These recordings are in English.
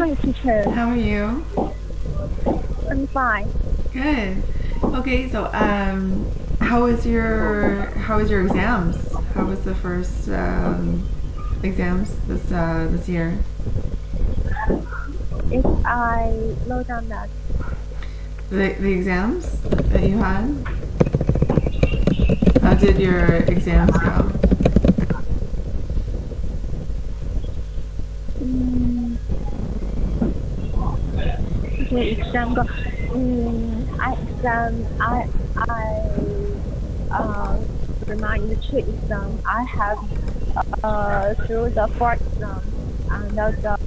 Hi, teacher. How are you? I'm fine. Good. Okay, so how was your exams? How was the first exams this year? If I load down that, The exams that you had? How did your exams go? mm, okay, example, I uh, remind the two exam. I have through the four exam and the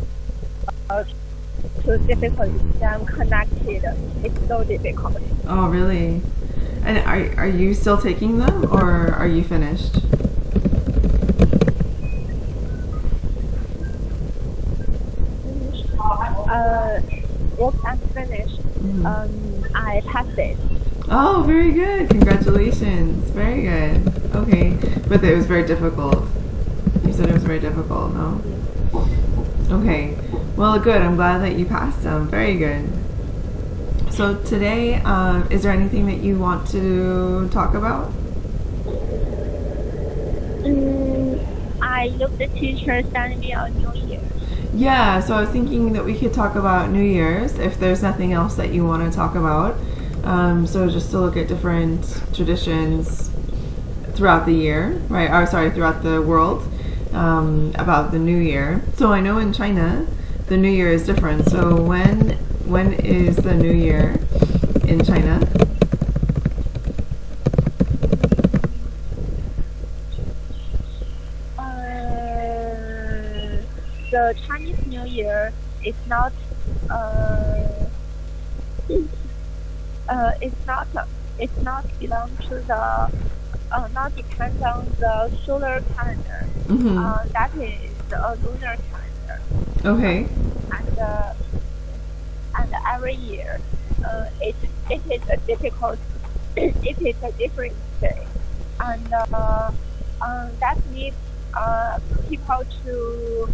two difficult exam connected. It's so difficult. Oh, really? And are you still taking them or are you finished? Uh, yes, I'm finished. Mhm. I passed it. Oh, very good. Congratulations. Very good. Okay. But it was very difficult. You said it was very difficult, no? Okay. Well, good. I'm glad that you passed them. Very good. So today, is there anything that you want to talk about? I look the teacher send me on New Year. Yeah, so I was thinking that we could talk about New Year's if there's nothing else that you want to talk about. So just to look at different traditions throughout the year, right? Or sorry, throughout the world about the New Year. So I know in China, the New Year is different. So when is the New Year in China? Uh, the Chinese New Year is not uh, it's not belong to the not depend on the solar calendar. Mm-hmm. That is a lunar calendar. Okay. And every year, it is a difficult it is a different day, and that needs people to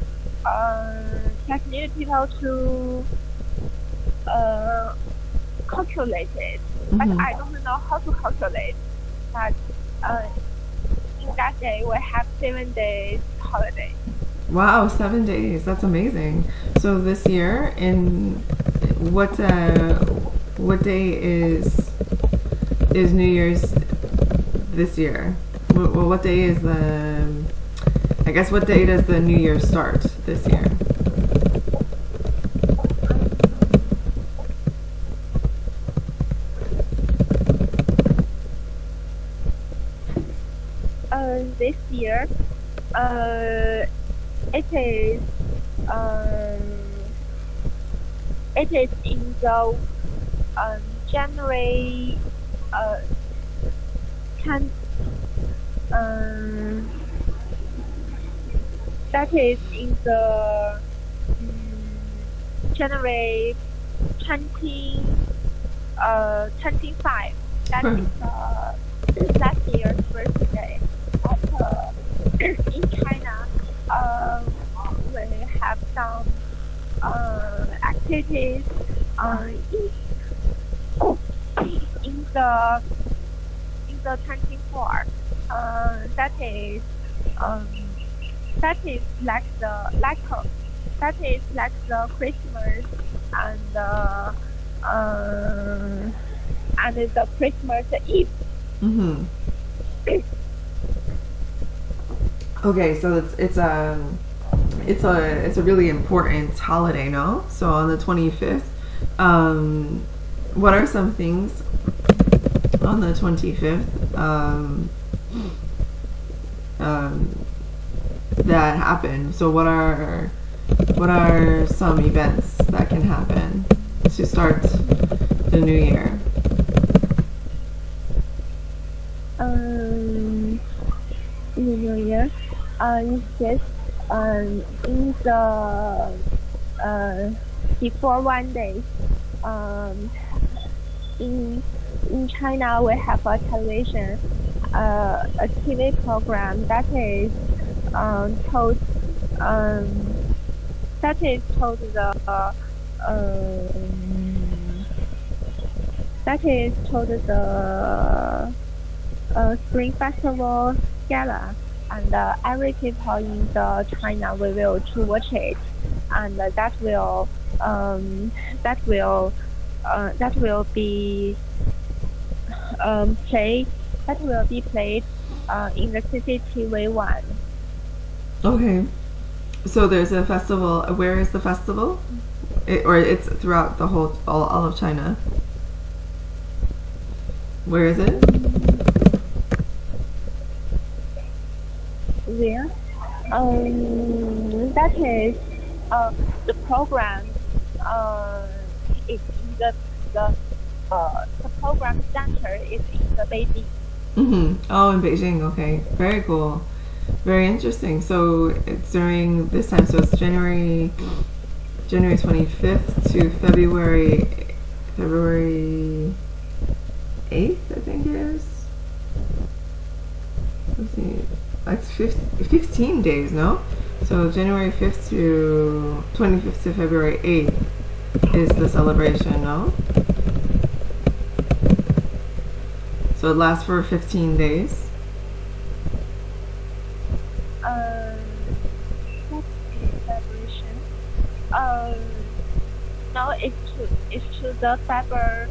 uh, calculate it, but Mm-hmm. I don't know how to calculate. But uh, in that day, we have 7 days holiday. Wow, 7 days. That's amazing. So this year, in what day is New Year's this year? What day is the? I guess what day does the New Year start this year? This year, uh, it is um, it is in the January uh, 10. Um, that is in the January 20 25. That is last year's birthday. But in China, we have some activities in the 24. That is um, that is like the Christmas and the Christmas Eve. Mm-hmm. Okay, so it's a really important holiday, no? So on the 25th, what are some things on the 25th that happen? So what are some events that can happen to start the new year? In the New Year, yes, in the before one day, um, in China we have a television, a TV program that is told um, that is called the Spring Festival Gala, and every people in the China we will to watch it, and that will that will be played in the CCTV 1. Okay. So there's a festival. Where is the festival? Or it's throughout the whole all of China. Where is it? Where? That is the program. It's in the program center is in the Beijing. Oh, in Beijing. Okay, very cool, very interesting. So it's during this time. So it's January 25th to February 8th, I think it is. Let's see. That's 15 days, no? So January 5th to 25th to February 8th is the celebration, no? So it lasts for 15 days. What is celebration? No, it's to the February.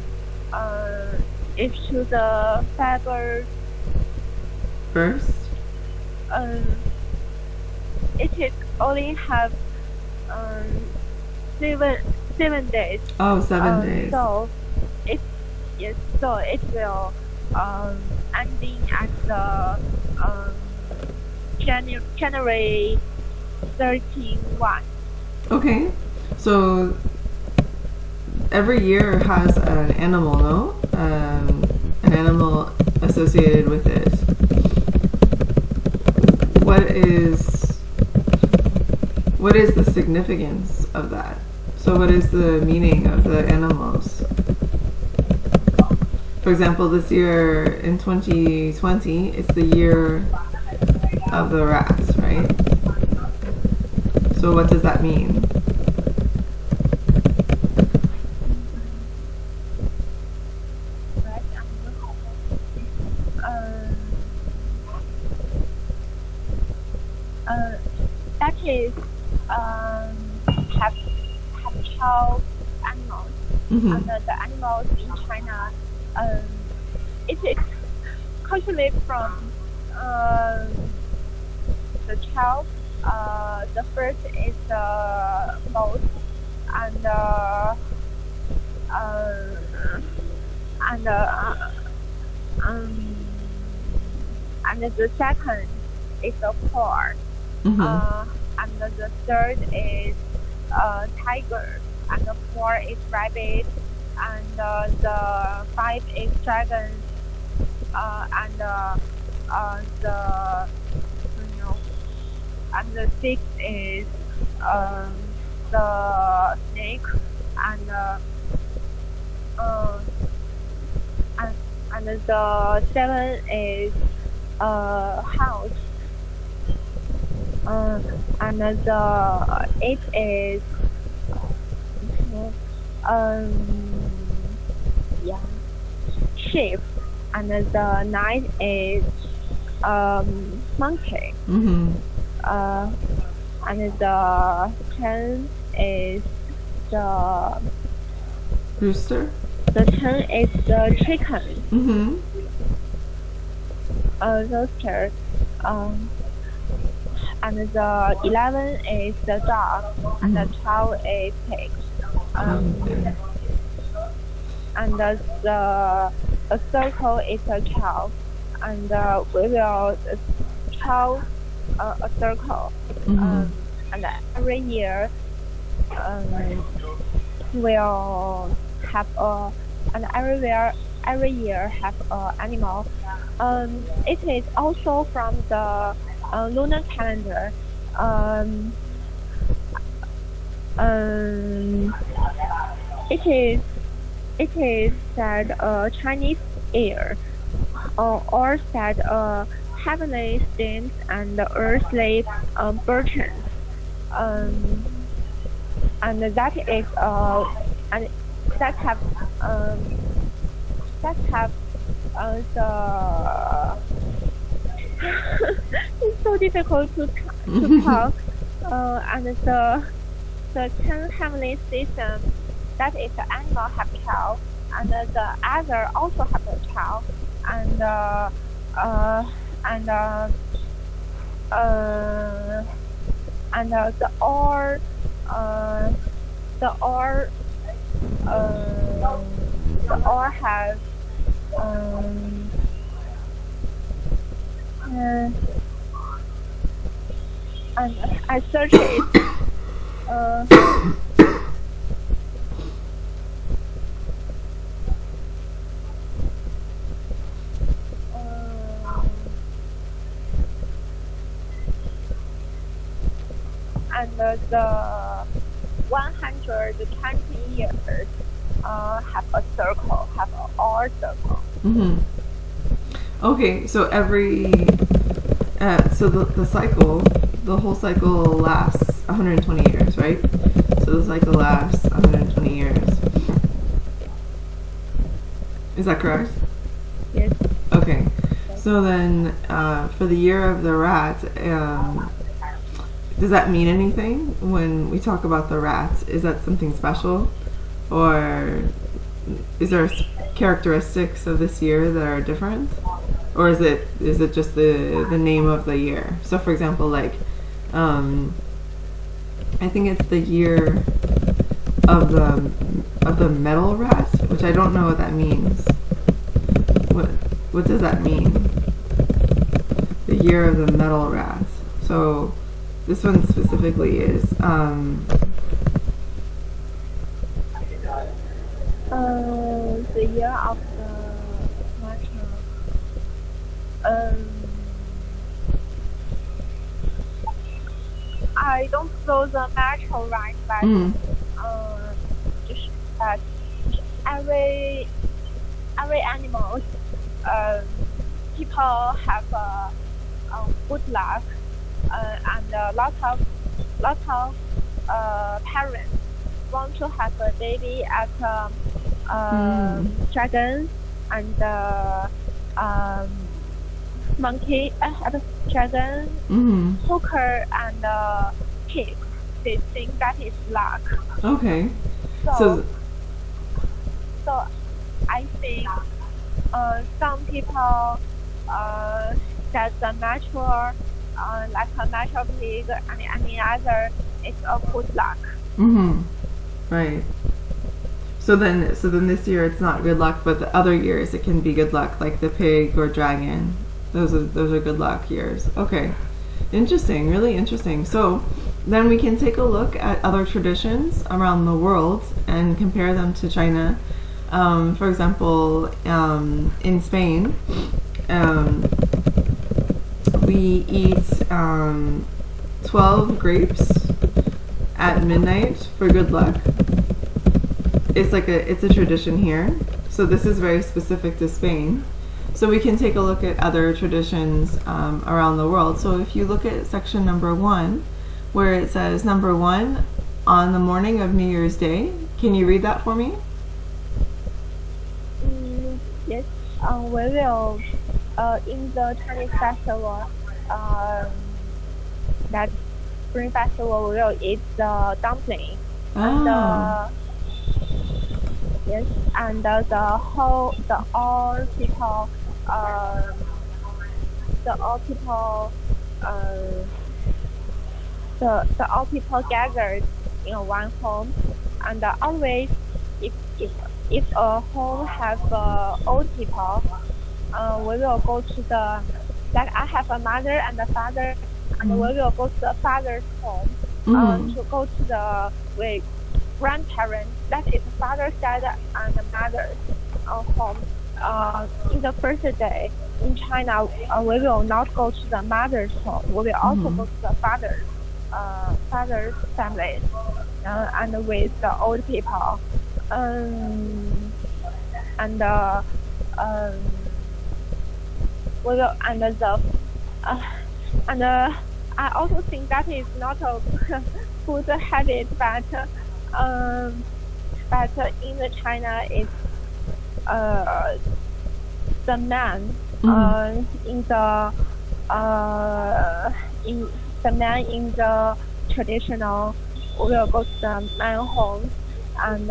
It's to the February. First? It is only have 7 days. Oh, 7 days. So it yes, so it will ending at the January 31. Okay. So every year has an animal, no? An animal associated with it. What is the significance of that? So what is the meaning of the animals? For example, this year in 2020, it's the year of the rats, right? So what does that mean? That is have 12 animals, and the animals in China, it is calculated from the 12. The first is the mouse, and the second is the core. And the third is tiger, and the fourth is rabbit, and the five is dragon, and the sixth is the snake, and the seventh is house. And the eighth is sheep, and the ninth is monkey. And the 10th is the rooster. The 10th is the chicken. Rooster. And the 11 is the dog, and the 12 is pig. And the circle is a 12, and we will 12 a circle. And every year we'll have and every year have animal. It is also from the lunar calendar. It is said Chinese year, or said heavenly streams and earthly birches. and that is and that have that have the it's so difficult to talk and the Chen family system, that is the animal have child and the other also have a child and and the all the all the all have and I search it uh, and the 120 years have a circle, have an all circle. Mm-hmm. Okay, so so the cycle, the whole cycle lasts 120 years, right? So the cycle lasts 120 years. Is that correct? Yes. Okay. So then, for the year of the rat, does that mean anything when we talk about the rat? Is that something special, or is there characteristics of this year that are different, or is it just the name of the year? So, for example, like, I think it's the year of the metal rat, which I don't know what that means. What does that mean? The year of the metal rat. So this one specifically is the year of the metal. I don't know the metal right, but just that every animal, people have good luck, and lot of parents want to have a baby at dragon and monkey, dragon, hooker, and pig. They think that is luck. Okay. So I think some people that the natural, like a natural pig and any other, it's a good luck. Right. So then this year it's not good luck, but the other years it can be good luck, like the pig or dragon. Those are good luck years. Okay. Interesting, really interesting. So then we can take a look at other traditions around the world and compare them to China. For example, in Spain, we eat 12 grapes at midnight for good luck. It's a tradition here. So this is very specific to Spain. So we can take a look at other traditions around the world. So if you look at section number 1, where it says number 1, on the morning of New Year's Day, can you read that for me? Yes. We will in the Chinese festival, that Spring Festival, we will eat the dumpling. Oh. Yes, and the all people, the all people gathered in one home, and always if a home have old people, we will go to the, like I have a mother and a father, and we will go to the father's home to go to the grandparents, that is father's side and the mother's home. In the first day in China, we will not go to the mother's home. We will also go to the father's family, and with the old people, we will and I also think that is not a good habit, but But in the China, it's the man in the in the man in the traditional will go to the man home and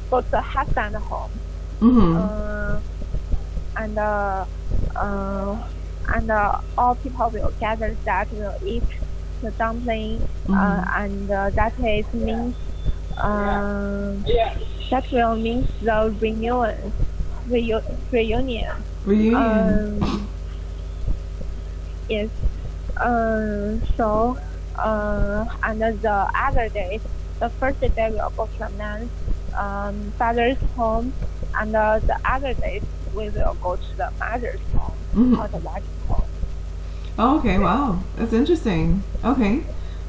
go to the husband home. And all people will gather that will eat the dumpling, and that is means that will mean the reunion. Yes. So and the other days, the first day will go to the man's father's home, and the other days we will go to the mother's home or the wife's home. Oh, okay, wow, that's interesting. Okay,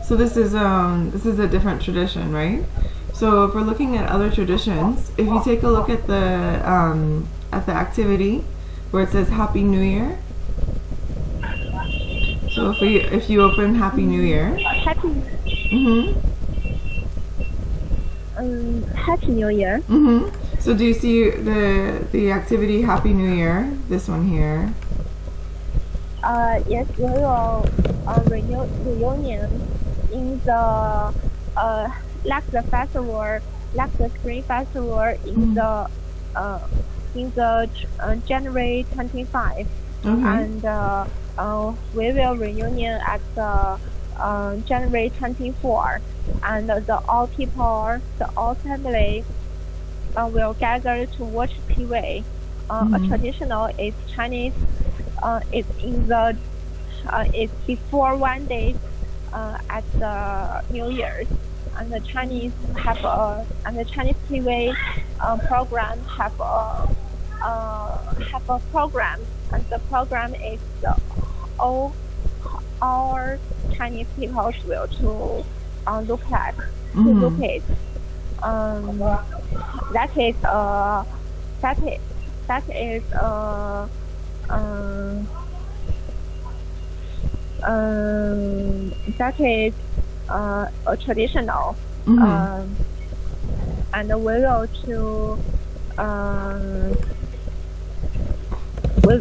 so this is a different tradition, right? So if we're looking at other traditions, if you take a look at the activity where it says Happy New Year. So if you open Happy New Year. Happy New Year. So do you see the activity Happy New Year? This one here. Yes, we will reunion in the like the festival, like the Spring Festival in the January 25, and we will reunion at the January 24, and the all people, the all family will gather to watch TV. A traditional is Chinese. It's in the it's before 1 day at the New Year's, and the Chinese have and the Chinese TV program have a program, and the program is all Chinese people will to look at look at. That is a traditional, and we will to we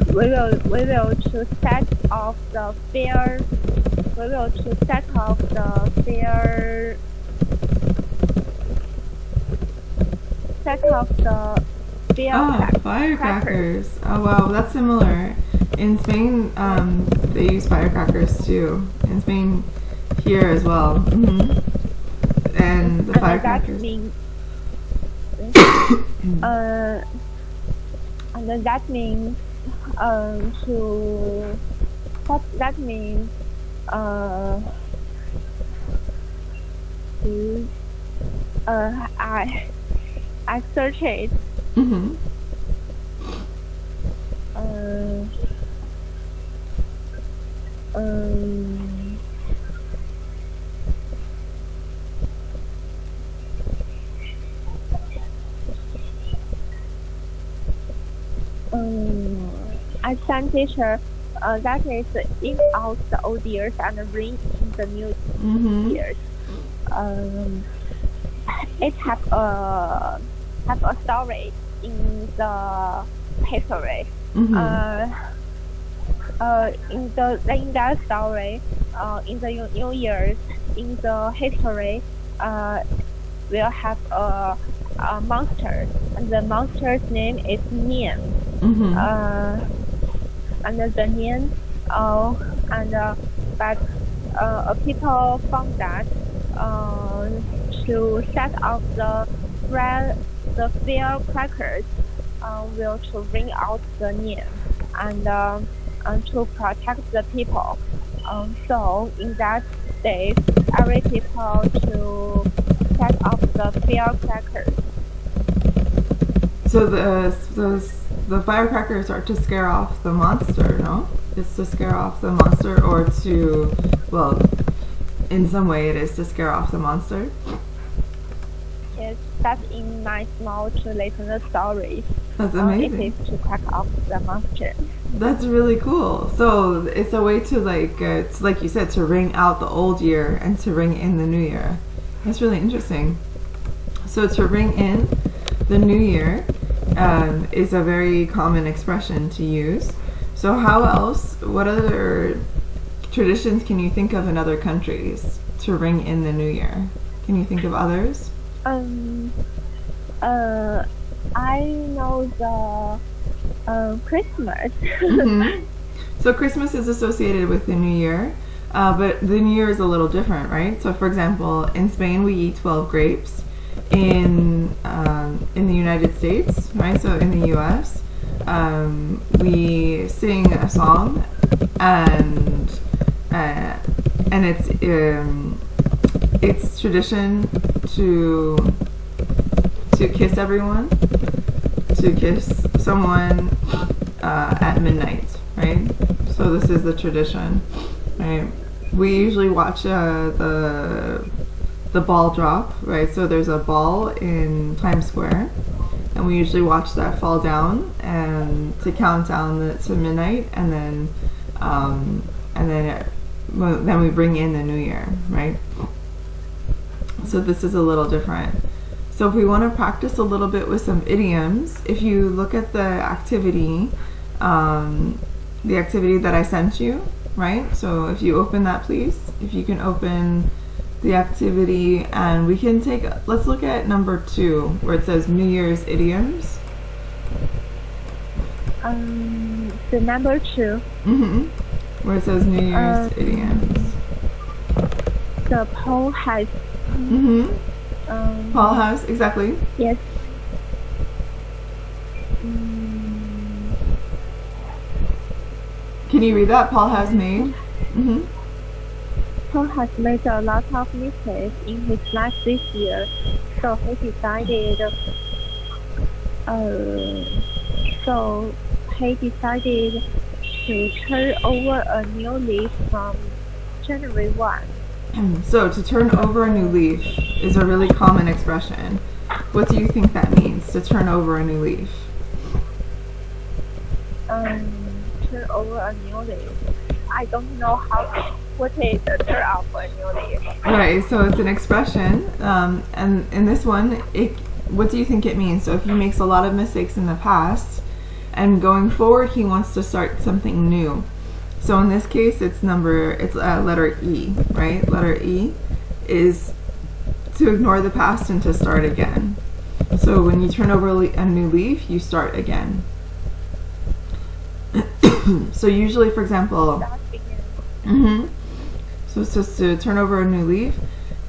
will to set off the fair. We will to set off the fair. Set off the firecrackers. Oh wow, that's similar. In Spain, they use firecrackers too. In Spain, here as well. And the firecrackers. And that means I search it. As some teacher, that is in out the old years and bring in the new years. It have a story in the history. In that story, in the New Year's, in the history, we'll have a monster, and the monster's name is Nian. And the Nian, but people found that to set off the firecrackers will to bring out the Nian and to protect the people. So in that day, every people to set off the firecrackers. So the firecrackers are to scare off the monster, no? It's to scare off the monster, or to, well, in some way it is to scare off the monster. Yes, that's in my small to listen the stories. That's amazing. It is to crack off the monster. That's really cool. So it's a way to, like you said, to ring out the old year and to ring in the new year. That's really interesting. So to ring in the new year is a very common expression to use. So how else, what other traditions can you think of in other countries to ring in the new year? Can you think of others? I know the Christmas. Mhm. So Christmas is associated with the new year, but the new year is a little different, right? So for example, in Spain we eat 12 grapes. In the United States, right? So in the U.S., we sing a song, and it's tradition to kiss everyone, to kiss someone at midnight, right? So this is the tradition, right? We usually watch the ball drop, right? So there's a ball in Times Square, and we usually watch that fall down and to count down to midnight, and then then we bring in the new year, right? So this is a little different. So if we want to practice a little bit with some idioms, if you look at the activity that I sent you, right? So if you open that, please, if you can open the activity, and we can let's look at number 2 where it says New Year's idioms. The number 2. Where it says New Year's idioms. The Paul has. Paul has, exactly. Yes. Can you read that? Paul has made. Paul has made a lot of mistakes in his life this year, so he decided to turn over a new leaf from January 1. So to turn over a new leaf is a really common expression. What do you think that means, to turn over a new leaf? Turn over a new leaf. I don't know what is the turn over a new leaf. Right, so it's an expression, and in this one, what do you think it means? So if he makes a lot of mistakes in the past, and going forward he wants to start something new. So in this case, it's letter E, right? Letter E is to ignore the past and to start again. So when you turn over a new leaf, you start again. So usually, for example, so to turn over a new leaf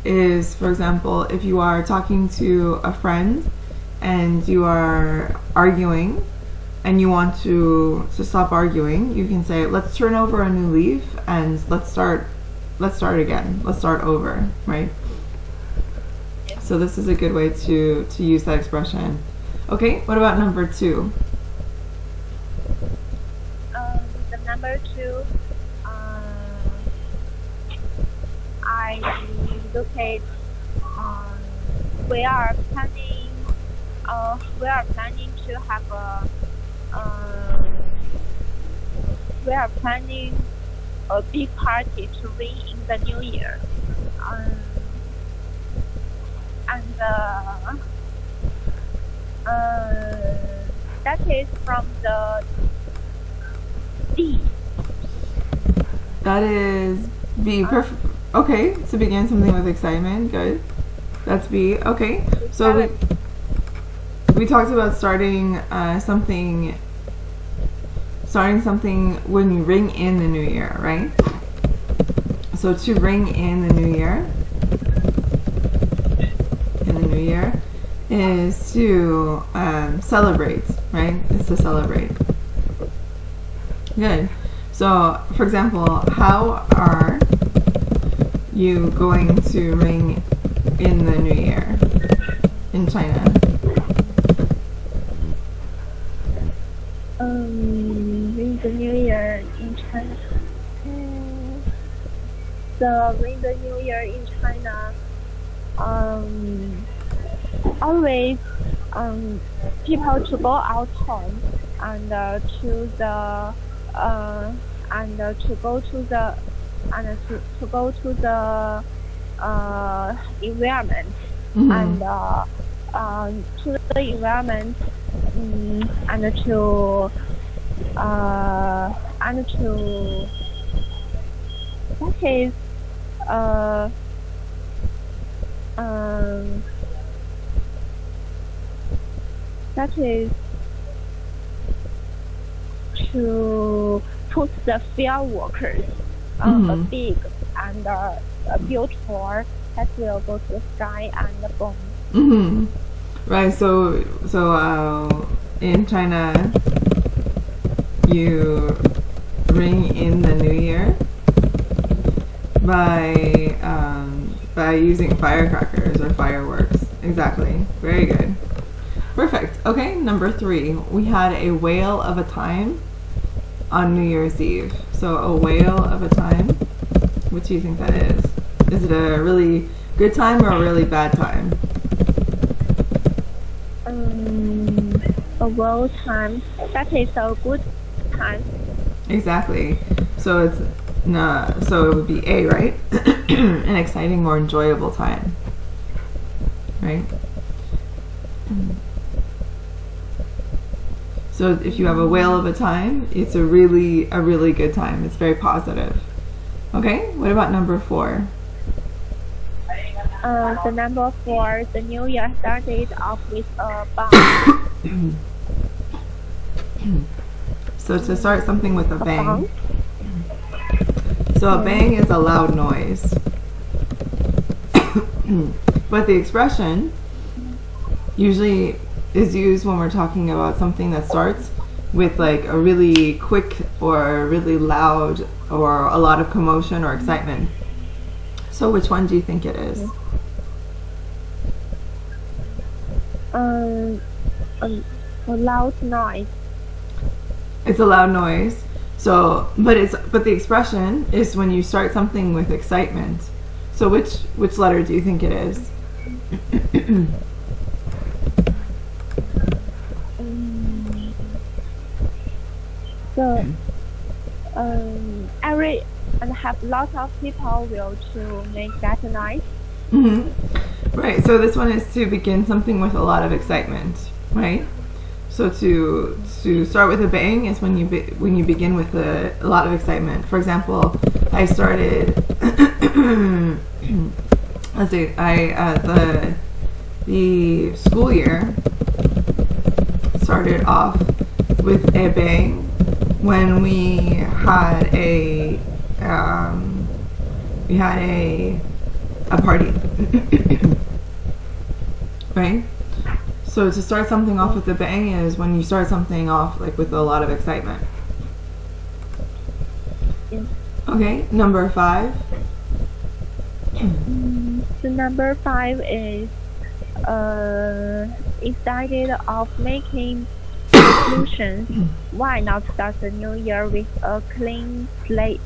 is, for example, if you are talking to a friend and you are arguing and you want to stop arguing, you can say, let's turn over a new leaf and let's start again. Let's start over, right? So this is a good way to use that expression. Okay, what about number 2? The number 2, I look at, we are planning to have a big party to ring in the new year. That is from the D. That is B. Perfect. Okay, to begin something with excitement. Good. That's B. Okay. So we talked about starting something when you ring in the new year, right? So to ring in the new year is to celebrate, right? It's to celebrate. Good. So, for example, how are you going to ring in the new year in China? Ring the new year in China. The ring the new year in China. Always people to go out home and to go to the environment Mhm. and to the environment and to that is uh, um, that is to put the field workers on a Mhm. big and a beautiful that will go to the sky and boom. Mhm. Right. So in China, you ring in the new year by using firecrackers or fireworks. Exactly. Very good. Perfect. Okay, number 3. We had a whale of a time on New Year's Eve. So a whale of a time. What do you think that is? Is it a really good time or a really bad time? A well time. That is a good time. Exactly. So it's so it would be A, right? An exciting or enjoyable time. Right? So if you have a whale of a time, it's a really good time. It's very positive. Okay? What about number 4? The number 4, the new year started off with a bang. So to start something with a bang. Bang? So a bang is a loud noise. But the expression usually is used when we're talking about something that starts with like a really quick or really loud or a lot of commotion or excitement. So which one do you think it is? A loud noise. It's a loud noise. So, but the expression is when you start something with excitement. So which letter do you think it is? So, every and have lots of people will to make that noise. Right. So this one is to begin something with a lot of excitement, right? So to start with a bang is when you begin with a lot of excitement. For example, I started. Let's see. The school year started off with a bang when we had a party. Right? So to start something off with a bang is when you start something off like with a lot of excitement. Yes. Okay, number 5. The number 5 is it started off making resolutions. Why not start the new year with a clean slate?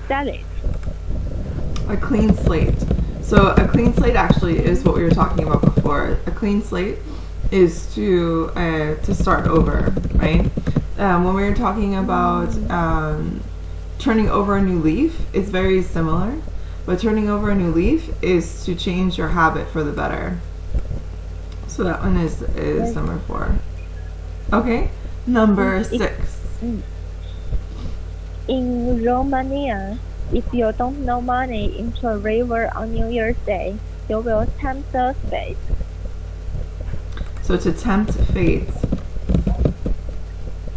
A clean slate. So a clean slate actually is what we were talking about before. A clean slate is to start over, right? When we were talking about turning over a new leaf, it's very similar. But turning over a new leaf is to change your habit for the better. So that one is number 4. Okay, number 6. In Romania, if you don't know money into a river on New Year's Day, you will tempt the fate. So to tempt fate,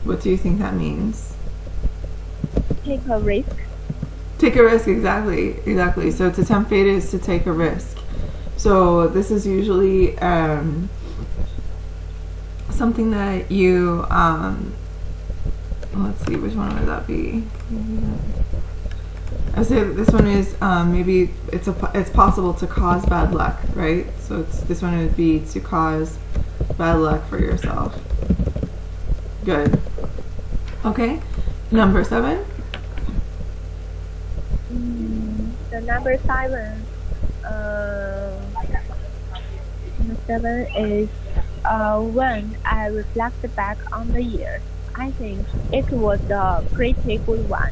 what do you think that means? Take a risk. Take a risk, exactly. So to tempt fate is to take a risk. So this is usually something that you let's see, which one would that be? I say that this one is maybe it's possible to cause bad luck, right? So this one would be to cause bad luck for yourself. Good. Okay, number 7. The number 7. Number 7 is when I reflect back on the year, I think it was a pretty good one.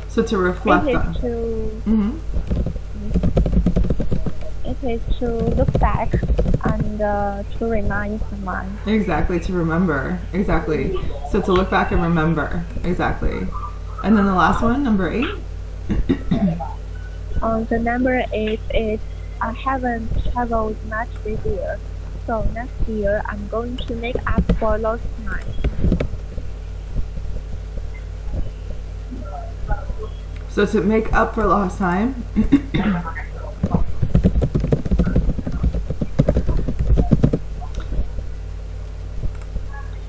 So to reflect It on. is to Hmm. it is to look back and to remind someone. Exactly, to remember. Exactly. So to look back and remember. Exactly. And then the last one, number 8. The number 8 is I haven't traveled much this year, so next year I'm going to make up for lost time. So to make up for lost time.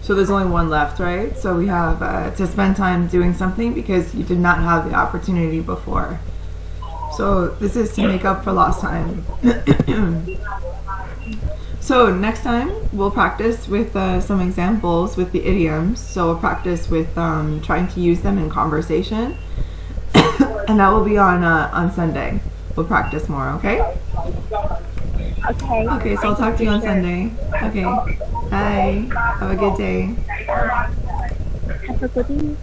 So there's only one left, right? So we have to spend time doing something because you did not have the opportunity before. So this is to make up for lost time. So next time we'll practice with some examples with the idioms. So we'll practice with trying to use them in conversation, and that will be on Sunday. We'll practice more. Okay. Okay. Okay. So I'll talk to you on Teacher. Sunday. Okay. Bye. Have a good day. Have a good day.